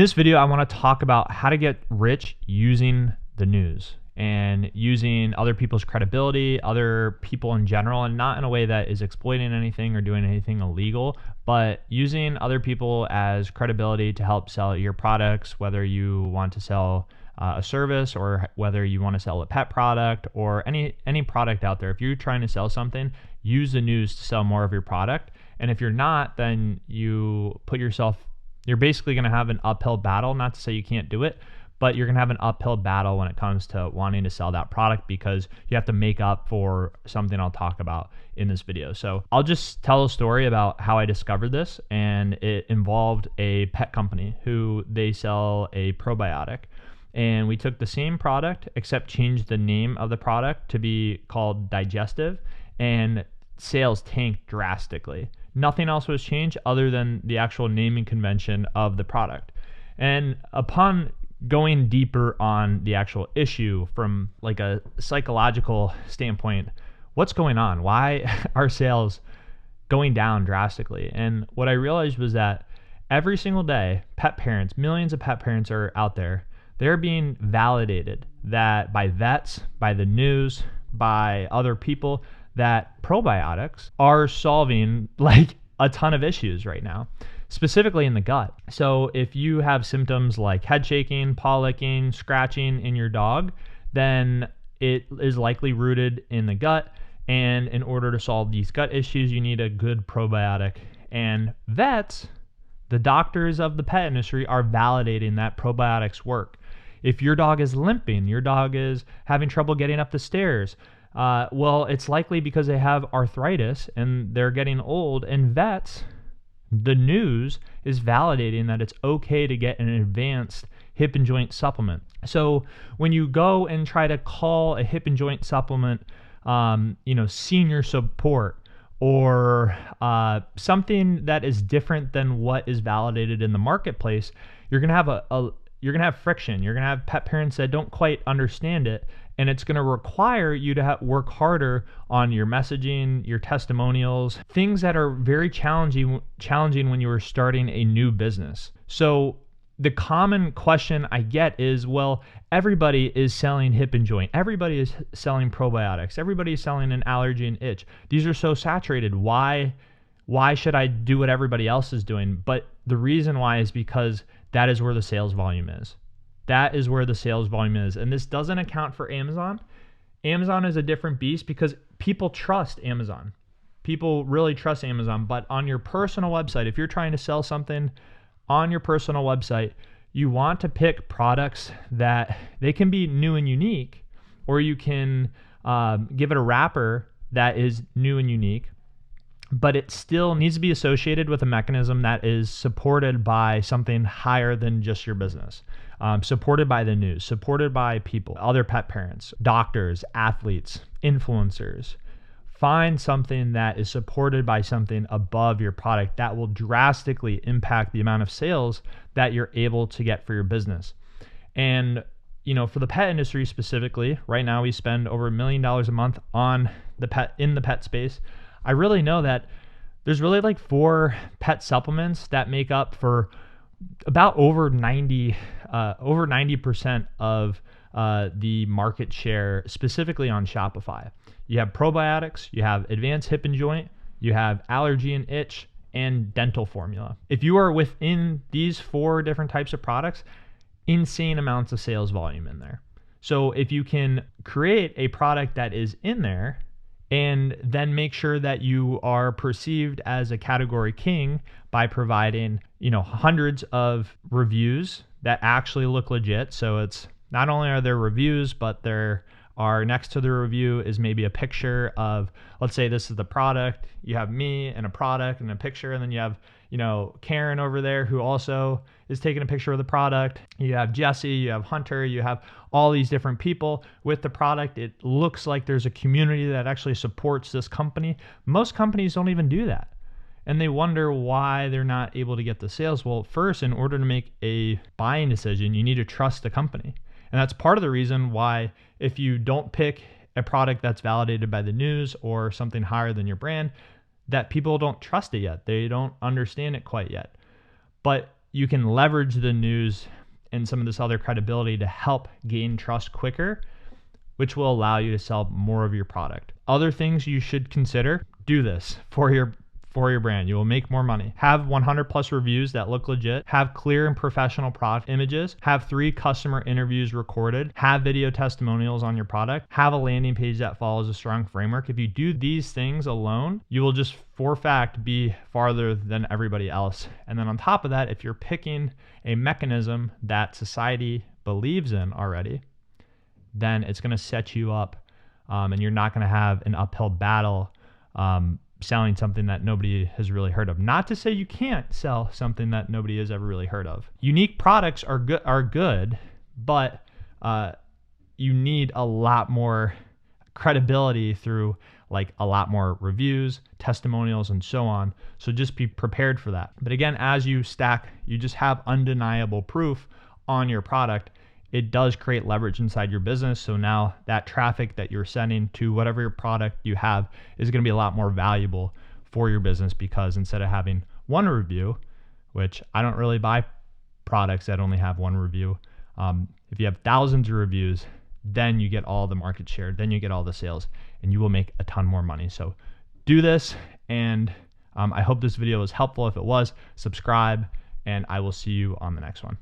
this video, I want to talk about how to get rich using the news and using other people's credibility, other people in general, and not in a way that is exploiting anything or doing anything illegal, but using other people as credibility to help sell your products, whether you want to sell a service or whether you want to sell a pet product or any product out there. If you're trying to sell something, use the news to sell more of your product. And if you're not, then you're basically going to have an uphill battle. Not to say you can't do it, but you're going to have an uphill battle when it comes to wanting to sell that product because you have to make up for something I'll talk about in this video. So I'll just tell a story about how I discovered this, and it involved a pet company who they sell a probiotic. And we took the same product except changed the name of the product to be called Digestive, and sales tanked drastically. Nothing else was changed other than the actual naming convention of the product. And upon going deeper on the actual issue from like a psychological standpoint, what's going on? Why are sales going down drastically? And what I realized was that every single day, pet parents, millions of pet parents are out there. They're being validated that by vets, by the news, by other people, that probiotics are solving like a ton of issues right now, specifically in the gut. So if you have symptoms like head shaking, paw licking, scratching in your dog, then it is likely rooted in the gut. And in order to solve these gut issues, you need a good probiotic. And vets, the doctors of the pet industry, are validating that probiotics work. If your dog is limping, your dog is having trouble getting up the stairs, well, it's likely because they have arthritis and they're getting old. And vets, the news is validating that it's okay to get an advanced hip and joint supplement. So when you go and try to call a hip and joint supplement, senior support, or something that is different than what is validated in the marketplace, you're gonna have friction. You're gonna have pet parents that don't quite understand it, and it's gonna require you to work harder on your messaging, your testimonials, things that are very challenging when you are starting a new business. So the common question I get is, well, everybody is selling hip and joint. Everybody is selling probiotics. Everybody is selling an allergy and itch. These are so saturated. Why should I do what everybody else is doing? But the reason why is because that is where the sales volume is. That is where the sales volume is. And this doesn't account for Amazon. Amazon is a different beast because people trust Amazon. People really trust Amazon. But on your personal website, if you're trying to sell something on your personal website, you want to pick products that they can be new and unique, or you can give it a wrapper that is new and unique, but it still needs to be associated with a mechanism that is supported by something higher than just your business, supported by the news, supported by people, other pet parents, doctors, athletes, influencers. Find something that is supported by something above your product that will drastically impact the amount of sales that you're able to get for your business. And for the pet industry specifically, right now we spend over $1 million a month in the pet space. I really know that there's really like 4 pet supplements that make up for about over 90% of the market share, specifically on Shopify. You have probiotics, you have advanced hip and joint, you have allergy and itch, and dental formula. If you are within these 4 different types of products, insane amounts of sales volume in there. So if you can create a product that is in there and then make sure that you are perceived as a category king by providing, hundreds of reviews that actually look legit. So it's not only are there reviews, but there are next to the review is maybe a picture of, let's say this is the product. You have me and a product and a picture, and then you have, Karen over there who also is taking a picture of the product. You have Jesse, you have Hunter, you have all these different people with the product. It looks like there's a community that actually supports this company. Most companies don't even do that, and they wonder why they're not able to get the sales. Well, first, in order to make a buying decision, you need to trust the company. And that's part of the reason why if you don't pick a product that's validated by the news or something higher than your brand, that people don't trust it yet. They don't understand it quite yet. But you can leverage the news and some of this other credibility to help gain trust quicker, which will allow you to sell more of your product. Other things you should consider: do this for your brand. You will make more money. Have 100 plus reviews that look legit. Have clear and professional product images. Have 3 customer interviews recorded. Have video testimonials on your product. Have a landing page that follows a strong framework. If you do these things alone, you will just for fact be farther than everybody else. And then on top of that, if you're picking a mechanism that society believes in already, then it's going to set you up, and you're not going to have an uphill battle selling something that nobody has really heard of. Not to say you can't sell something that nobody has ever really heard of. Unique products are good, but you need a lot more credibility through like a lot more reviews, testimonials, and so on. So just be prepared for that. But again, as you stack, you just have undeniable proof on your product. It does create leverage inside your business. So now that traffic that you're sending to whatever your product you have is going to be a lot more valuable for your business, because instead of having one review, which I don't really buy products that only have one review, if you have thousands of reviews, then you get all the market share, then you get all the sales, and you will make a ton more money. So do this, and I hope this video was helpful. If it was, subscribe, and I will see you on the next one.